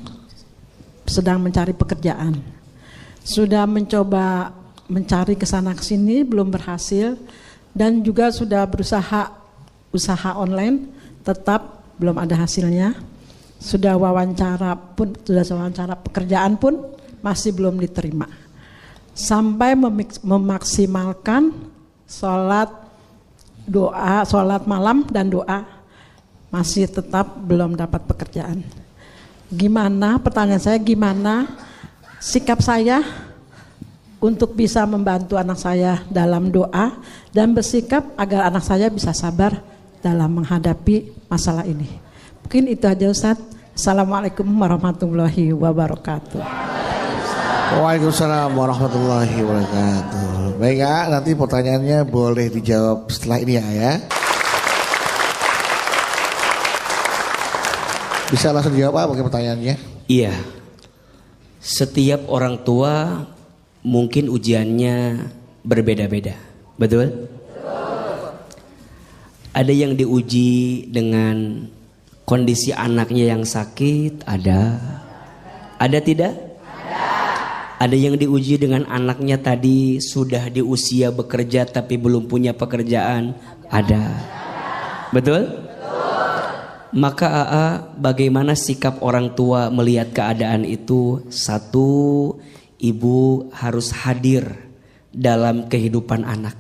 Speaker 6: sedang mencari pekerjaan. Sudah mencoba mencari kesana kesini belum berhasil, dan juga sudah berusaha usaha online tetap belum ada hasilnya. Sudah wawancara pekerjaan pun masih belum diterima. Sampai memaksimalkan sholat malam dan doa, masih tetap belum dapat pekerjaan. Gimana, pertanyaan saya, gimana sikap saya untuk bisa membantu anak saya dalam doa dan bersikap agar anak saya bisa sabar dalam menghadapi masalah ini. Mungkin itu aja Ustaz. Assalamualaikum warahmatullahi wabarakatuh.
Speaker 2: Waalaikumsalam warahmatullahi wabarakatuh. Baik ya, nanti pertanyaannya boleh dijawab setelah ini ya. Bisa langsung dijawab apa pertanyaannya?
Speaker 1: Iya. Setiap orang tua mungkin ujiannya berbeda-beda, betul? Ada yang diuji dengan kondisi anaknya yang sakit, ada tidak? Ada yang diuji dengan anaknya tadi sudah di usia bekerja tapi belum punya pekerjaan, Ada. Betul? Maka bagaimana sikap orang tua melihat keadaan itu? Satu, ibu harus hadir dalam kehidupan anak.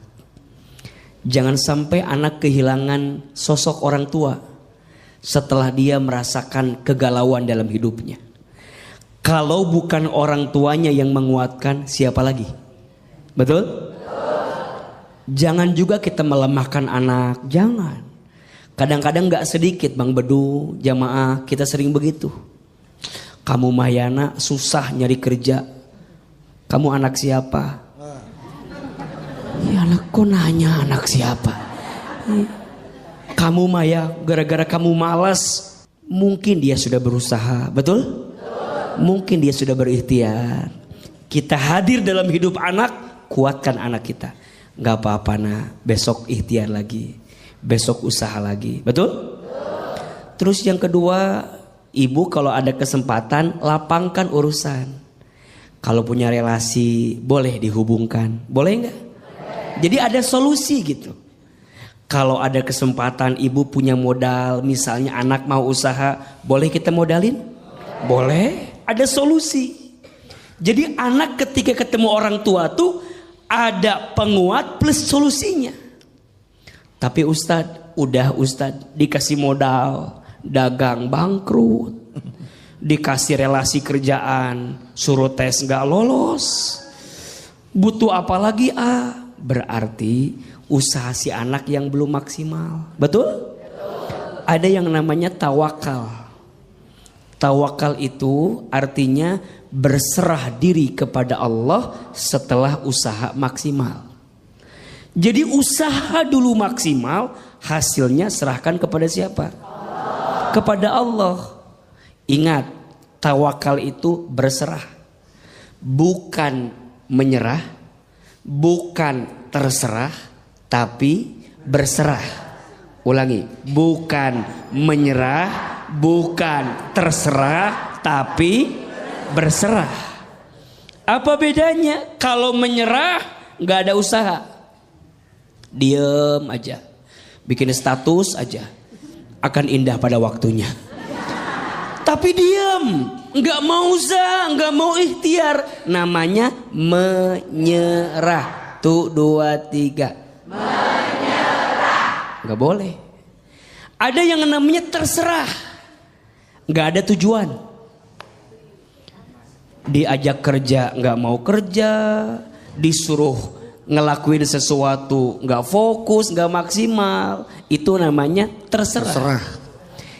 Speaker 1: Jangan sampai anak kehilangan sosok orang tua setelah dia merasakan kegalauan dalam hidupnya. Kalau bukan orang tuanya yang menguatkan, siapa lagi? Betul? Jangan juga kita melemahkan anak, jangan. Kadang-kadang gak sedikit Bang Bedu, jamaah kita sering begitu. Kamu Mahyana susah nyari kerja. Kamu anak siapa? Ya anakku nanya anak siapa. Kamu Maya, gara-gara kamu malas. Mungkin dia sudah berusaha, betul? Mungkin dia sudah berikhtiar. Kita hadir dalam hidup anak, kuatkan anak kita. Gak apa-apa nah, besok ikhtiar lagi. Besok usaha lagi, betul? Terus yang kedua, ibu kalau ada kesempatan lapangkan urusan. Kalau punya relasi boleh dihubungkan, boleh nggak? Jadi ada solusi gitu. Kalau ada kesempatan ibu punya modal, misalnya anak mau usaha, boleh kita modalin? Boleh, ada solusi. Jadi anak ketika ketemu orang tua tuh ada penguat plus solusinya. Tapi Ustadz dikasih modal, dagang bangkrut, dikasih relasi kerjaan, suruh tes gak lolos. Butuh apa lagi Berarti usaha si anak yang belum maksimal. Betul? Ada yang namanya tawakal. Tawakal itu artinya berserah diri kepada Allah setelah usaha maksimal. Jadi usaha dulu maksimal, hasilnya serahkan kepada siapa? Kepada Allah. Ingat, tawakal itu berserah. Bukan menyerah, bukan terserah, tapi berserah. Ulangi, bukan menyerah, bukan terserah, tapi berserah. Apa bedanya? Kalau menyerah, gak ada usaha. Diem aja, bikin status aja, akan indah pada waktunya. Tapi diem, nggak mau usaha, nggak mau ikhtiar, namanya menyerah. Tuh 2, 3. Menyerah. Nggak boleh. Ada yang namanya terserah, nggak ada tujuan. Diajak kerja nggak mau kerja, disuruh ngelakuin sesuatu nggak fokus, nggak maksimal, itu namanya terserah.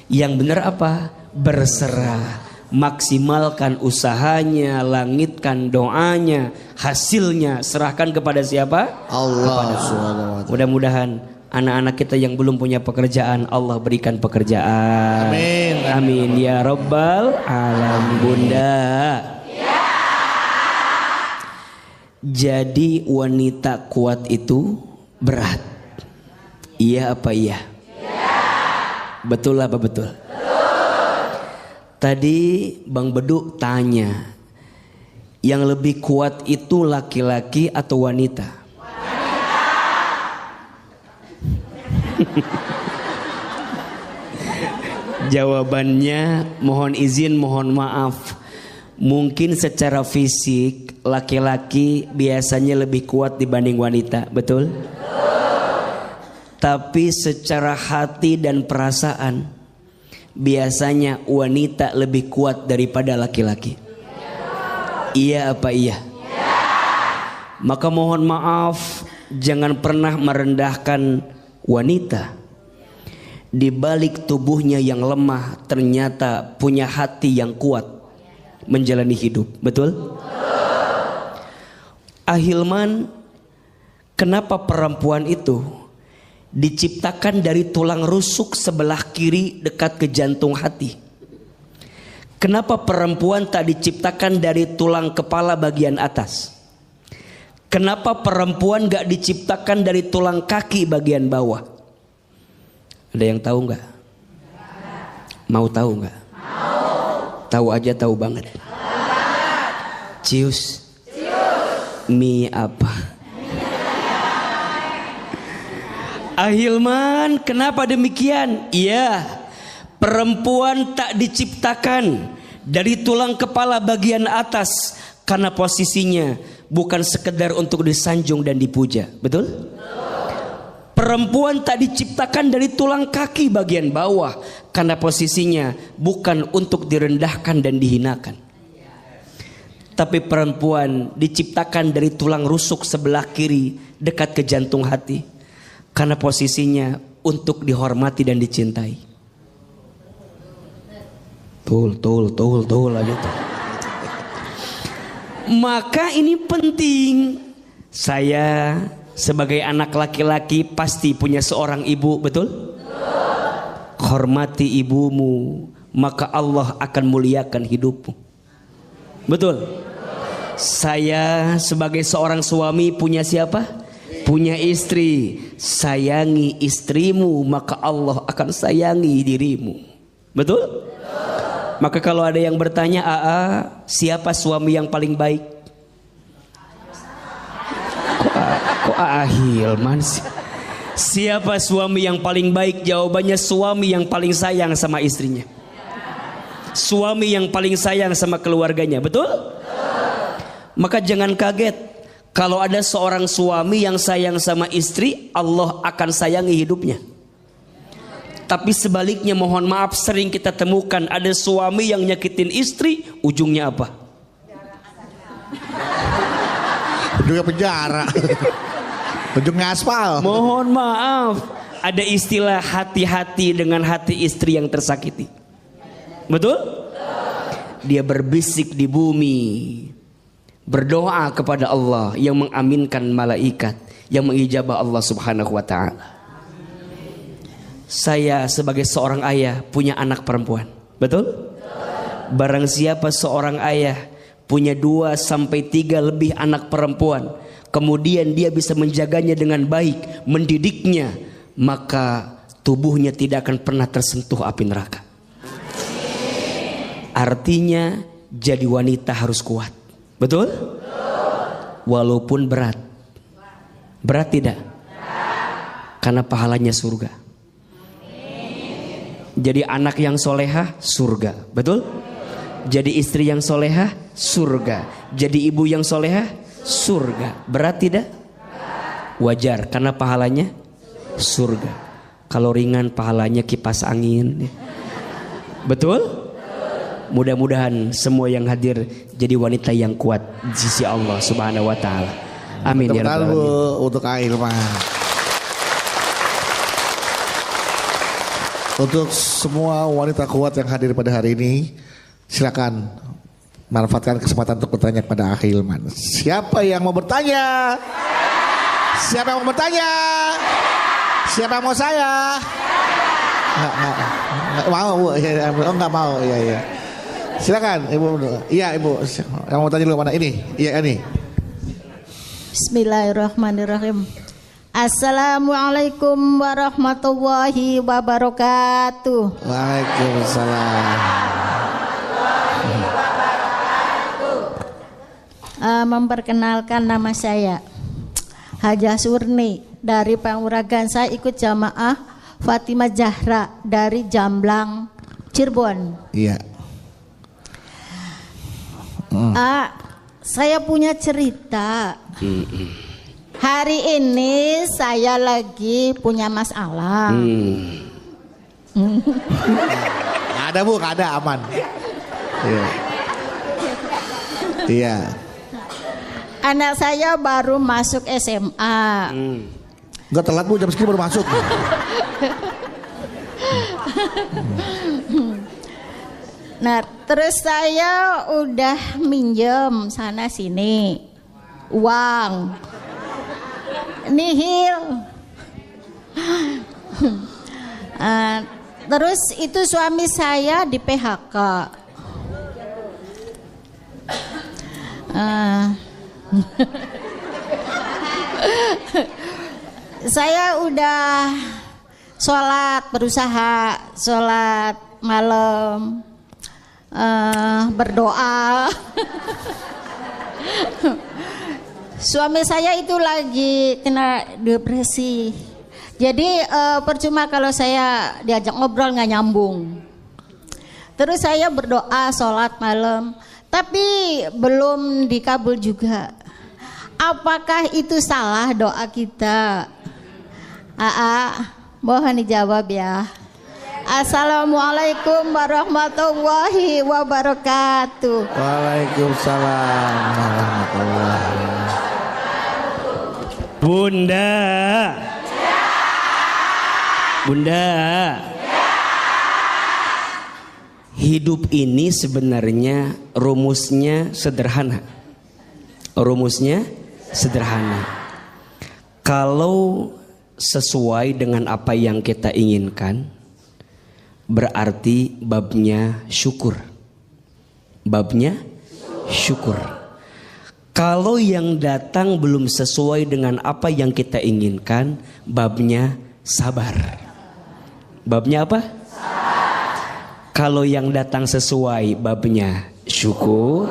Speaker 1: Yang benar apa? Berserah. Maksimalkan usahanya, langitkan doanya, hasilnya serahkan kepada siapa? Allah. Mudah-mudahan anak-anak kita yang belum punya pekerjaan, Allah berikan pekerjaan. Amin. Amin ya Rabbal Alamin. Bunda. Jadi wanita kuat itu berat. Iya apa iya? Iya. Betul apa betul? Betul. Tadi Bang Bedu tanya, yang lebih kuat itu laki-laki atau wanita? Wanita. Jawabannya mohon izin, mohon maaf. Mungkin secara fisik laki-laki biasanya lebih kuat dibanding wanita, betul? Tapi secara hati dan perasaan biasanya wanita lebih kuat daripada laki-laki. Iya apa iya? Maka mohon maaf, jangan pernah merendahkan wanita. Di balik tubuhnya yang lemah ternyata punya hati yang kuat menjalani hidup, betul? Ahilman, kenapa perempuan itu diciptakan dari tulang rusuk sebelah kiri dekat ke jantung hati? Kenapa perempuan tak diciptakan dari tulang kepala bagian atas? Kenapa perempuan gak diciptakan dari tulang kaki bagian bawah? Ada yang tahu gak? Mau tahu gak? Tahu aja, tahu banget. Cius. Mie apa? Ahilman, kenapa demikian? Iya, perempuan tak diciptakan dari tulang kepala bagian atas karena posisinya bukan sekedar untuk disanjung dan dipuja. Betul? Perempuan tak diciptakan dari tulang kaki bagian bawah karena posisinya bukan untuk direndahkan dan dihinakan. Tapi perempuan diciptakan dari tulang rusuk sebelah kiri dekat ke jantung hati karena posisinya untuk dihormati dan dicintai. Tul aja tuh. Maka ini penting. Saya sebagai anak laki-laki pasti punya seorang ibu, betul? Hormati ibumu, maka Allah akan muliakan hidupmu. Betul? Saya sebagai seorang suami punya siapa? Punya istri. Sayangi istrimu, maka Allah akan sayangi dirimu. Betul? Maka kalau ada yang bertanya, siapa suami yang paling baik? Kok Hilman sih? Siapa suami yang paling baik? Jawabannya suami yang paling sayang sama istrinya. Suami yang paling sayang sama keluarganya. Betul? Maka jangan kaget kalau ada seorang suami yang sayang sama istri, Allah akan sayangi hidupnya. Tapi sebaliknya, mohon maaf, sering kita temukan ada suami yang nyakitin istri, ujungnya apa?
Speaker 2: Ujungnya penjara. Ujungnya aspal.
Speaker 1: Mohon maaf, ada istilah hati-hati dengan hati istri yang tersakiti. Betul? Dia berbisik di bumi, berdoa kepada Allah yang mengaminkan malaikat, yang mengijabah Allah Subhanahu wa ta'ala. Saya sebagai seorang ayah punya anak perempuan. Betul? Barang siapa seorang ayah punya 2 sampai 3 lebih anak perempuan, kemudian dia bisa menjaganya dengan baik, mendidiknya, maka tubuhnya tidak akan pernah tersentuh api neraka. Artinya jadi wanita harus kuat. Betul? Walaupun berat. Berat tidak? Karena pahalanya surga. Jadi anak yang solehah, surga. Betul? Jadi istri yang solehah, surga. Jadi ibu yang solehah, surga. Berat tidak? Wajar, karena pahalanya surga. Kalau ringan pahalanya kipas angin. Betul? Mudah-mudahan semua yang hadir jadi wanita yang kuat di sisi Allah Subhanahu wa ta'ala. Amin ya rabbal alamin.
Speaker 2: Untuk Ahilman. Untuk semua wanita kuat yang hadir pada hari ini, silakan manfaatkan kesempatan untuk bertanya kepada Ahilman. Siapa yang mau bertanya? Siapa yang mau bertanya? Siapa yang mau saya? Nggak mau, Bu. Oh, nggak mau, iya. Silakan, Ibu. Iya, Ibu. Yang mau tanya dulu mana? Ini, iya ini.
Speaker 7: Bismillahirrahmanirrahim. Assalamualaikum warahmatullahi wabarakatuh.
Speaker 2: Waalaikumsalam.
Speaker 7: Memperkenalkan, nama saya Hajah Surni dari Panguragan. Saya ikut jamaah Fatimah Zahra dari Jamblang, Cirebon.
Speaker 2: Iya.
Speaker 7: Saya punya cerita. Hari ini saya lagi punya masalah.
Speaker 2: Nggak ada, Bu, nggak ada, aman. Iya.
Speaker 7: Anak saya baru masuk SMA.
Speaker 2: Nggak telat, Bu, jam segini baru masuk.
Speaker 7: Nah, terus saya udah minjem sana sini uang nihil. Terus itu suami saya di PHK. Saya udah berusaha sholat malam, berdoa. Suami saya itu lagi kena depresi. Jadi percuma kalau saya diajak ngobrol nggak nyambung. Terus saya berdoa sholat malam, tapi belum dikabul juga. Apakah itu salah doa kita? Mohon dijawab ya. Assalamualaikum warahmatullahi wabarakatuh.
Speaker 2: Waalaikumsalam warahmatullahi wabarakatuh.
Speaker 1: Bunda, hidup ini sebenarnya rumusnya sederhana. Kalau sesuai dengan apa yang kita inginkan, berarti babnya syukur. Kalau yang datang belum sesuai dengan apa yang kita inginkan, babnya sabar. Babnya apa? Kalau yang datang sesuai, babnya syukur.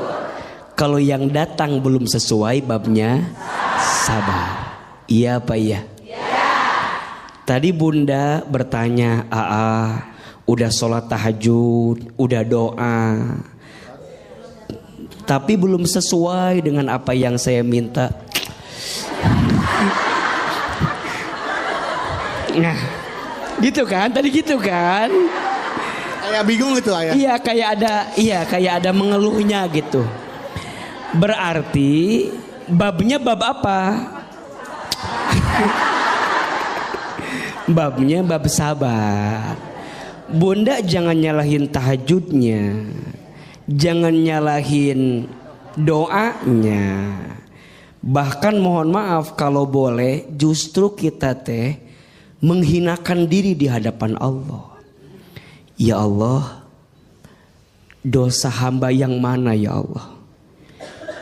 Speaker 1: Kalau yang datang belum sesuai, babnya sabar. Iya apa iya? Tadi Bunda bertanya, udah sholat tahajud, udah doa, tapi belum sesuai dengan apa yang saya minta. Nah, gitu kan? Tadi gitu kan?
Speaker 2: Kayak bingung gitu ayah.
Speaker 1: Iya, kayak ada mengeluhnya gitu. Berarti babnya bab apa? Babnya bab sabar. Bunda jangan nyalahin tahajudnya, jangan nyalahin doanya. Bahkan mohon maaf kalau boleh, justru kita menghinakan diri di hadapan Allah. Ya Allah, dosa hamba yang mana ya Allah,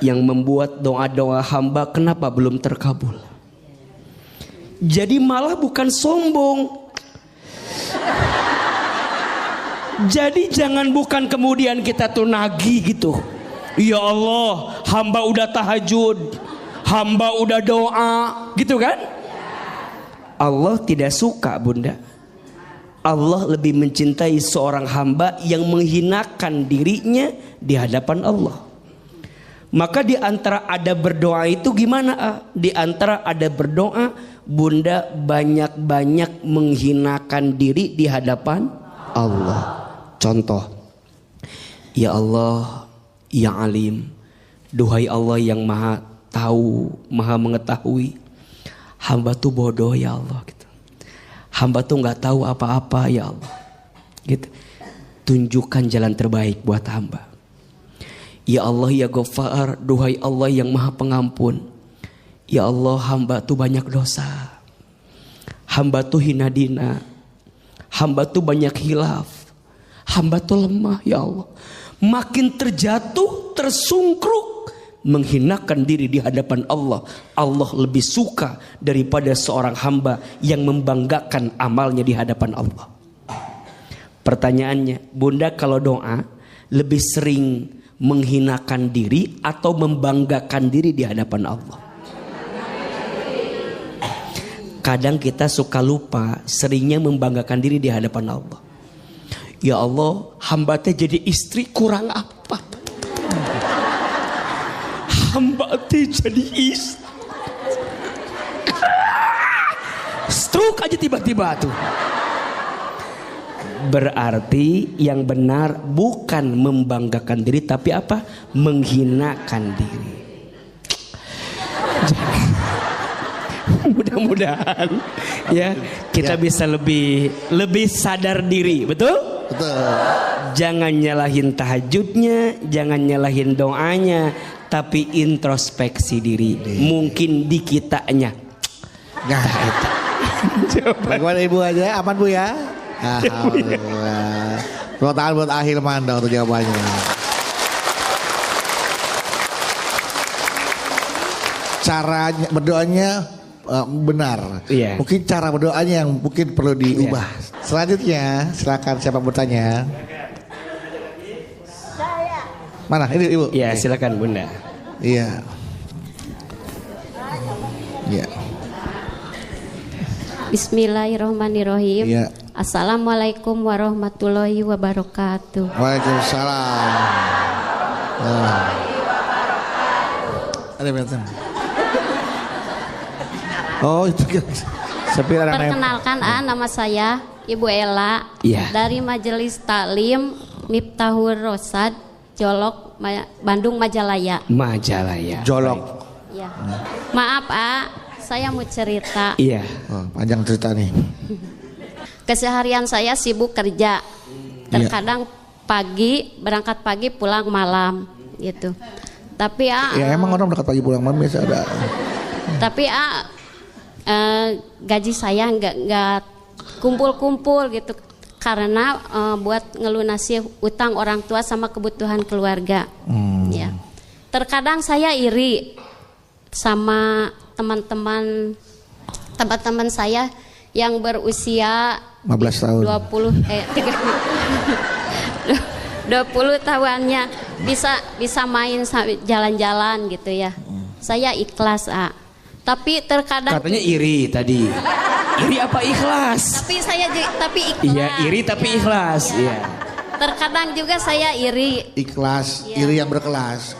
Speaker 1: yang membuat doa-doa hamba kenapa belum terkabul? Jadi malah bukan sombong. Jadi jangan bukan kemudian kita tuh nagih gitu. Ya Allah, hamba udah tahajud, hamba udah doa, gitu kan? Allah tidak suka Bunda. Allah lebih mencintai seorang hamba yang menghinakan dirinya di hadapan Allah. Maka di antara ada berdoa itu gimana? Di antara ada berdoa, Bunda banyak-banyak menghinakan diri di hadapan Allah. Contoh, ya Allah, ya Alim, duhai Allah yang maha tahu, maha mengetahui, hamba tuh bodoh ya Allah gitu. Hamba tuh nggak tahu apa-apa ya Allah gitu. Tunjukkan jalan terbaik buat hamba. Ya Allah ya Ghaffar, duhai Allah yang maha pengampun, ya Allah hamba tuh banyak dosa, hamba tuh hina dina, hamba tuh banyak hilaf, hamba tuh lemah ya Allah. Makin terjatuh, tersungkruk, menghinakan diri di hadapan Allah. Allah lebih suka daripada seorang hamba yang membanggakan amalnya di hadapan Allah. Pertanyaannya, Bunda kalau doa lebih sering menghinakan diri atau membanggakan diri di hadapan Allah? Kadang kita suka lupa, seringnya membanggakan diri di hadapan Allah. Ya Allah, hamba teh jadi istri kurang apa? Hamba teh jadi istri. Stroke aja tiba-tiba tuh. Berarti yang benar bukan membanggakan diri, tapi apa? Menghinakan diri. Mudah-mudahan ya kita bisa lebih sadar diri, betul?
Speaker 2: Betul.
Speaker 1: Jangan nyalahin tahajudnya, jangan nyalahin doanya, tapi introspeksi diri. Mungkin di kitanya.
Speaker 2: Nah, itu. Bagaimana Ibu aja? Aman Bu ya? Alhamdulillah. Tepuk tangan buat Ahil Manda untuk jawabannya. Caranya berdoanya benar.
Speaker 1: Iya.
Speaker 2: Mungkin cara berdoanya yang mungkin perlu diubah. Iya. Selanjutnya silakan siapa bertanya. Mana ini Ibu?
Speaker 1: Iya, silakan Bunda.
Speaker 2: Iya. Iya.
Speaker 3: Bismillahirrahmanirrahim.
Speaker 2: Iya.
Speaker 3: Assalamualaikum warahmatullahi wabarakatuh.
Speaker 2: Waalaikumsalam. Ada betul. Oh itu kan.
Speaker 3: Perkenalkan nama saya Ibu Ella
Speaker 1: Iya.
Speaker 3: dari Majelis Taklim Miftahul Rosad Jolok Bandung Majalaya.
Speaker 1: Majalaya.
Speaker 2: Jolok.
Speaker 3: Ya. Maaf saya mau cerita.
Speaker 1: Iya.
Speaker 2: Oh, panjang cerita nih.
Speaker 3: Keseharian saya sibuk kerja. Terkadang pagi berangkat pagi pulang malam gitu. Tapi
Speaker 2: Ya emang orang berangkat pagi pulang malam biasa ada.
Speaker 3: Tapi gaji saya nggak kumpul-kumpul gitu karena buat ngelunasi utang orang tua sama kebutuhan keluarga. Ya. Terkadang saya iri sama teman-teman saya yang berusia
Speaker 2: 15 tahun.
Speaker 3: 20 tahunnya bisa main jalan-jalan gitu ya. Saya ikhlas tapi terkadang
Speaker 1: Katanya iri tadi. Iri apa ikhlas?
Speaker 3: tapi ikhlas.
Speaker 1: Iya, iri tapi ikhlas. Iya.
Speaker 3: Terkadang juga saya iri.
Speaker 2: Ikhlas, iri yang berkelas.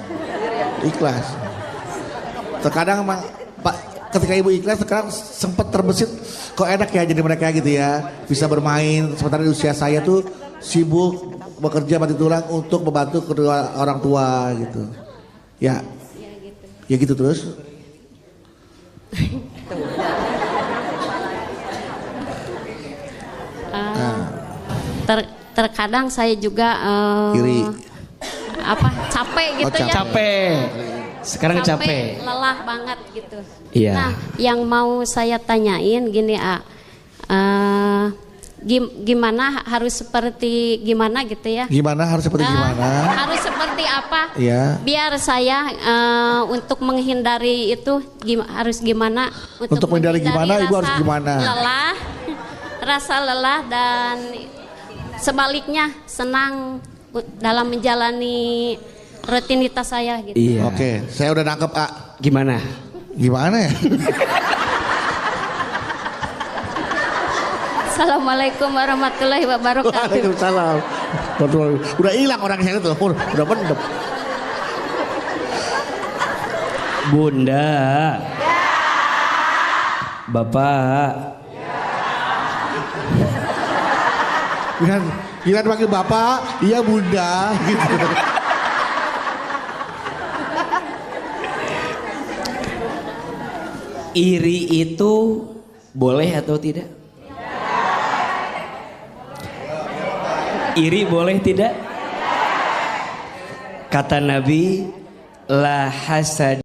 Speaker 2: Ikhlas. Terkadang emang Pak, ketika ibu ikhlas sekarang sempat terbesit kok enak ya jadi mereka gitu ya, bisa bermain sementara di usia saya tuh sibuk bekerja mati tulang untuk membantu kedua orang tua gitu. Ya. Ya gitu terus.
Speaker 3: Terkadang saya juga
Speaker 2: Iri.
Speaker 3: capek gitu ya.
Speaker 1: Capek. Sekarang capek.
Speaker 3: Lelah banget gitu.
Speaker 1: Iya.
Speaker 3: Nah, yang mau saya tanyain gini gimana harus seperti gimana gitu ya?
Speaker 2: Gimana harus seperti gimana?
Speaker 3: Harus seperti apa?
Speaker 2: Iya.
Speaker 3: Biar saya untuk menghindari itu harus gimana?
Speaker 2: Untuk menghindari gimana, Ibu harus gimana?
Speaker 3: Rasa lelah dan sebaliknya senang dalam menjalani rutinitas saya gitu.
Speaker 1: Iya.
Speaker 2: Oke, saya udah nangkep
Speaker 1: Gimana?
Speaker 2: Gimana ya?
Speaker 3: Assalamualaikum warahmatullahi wabarakatuh.
Speaker 2: Waalaikumsalam. Udah hilang orang saya tuh, udah pendem.
Speaker 1: Bunda. Bapak.
Speaker 2: Gila panggil bapak, iya bunda gitu.
Speaker 1: Iri itu boleh atau tidak? Iri boleh tidak? Kata Nabi, la hasad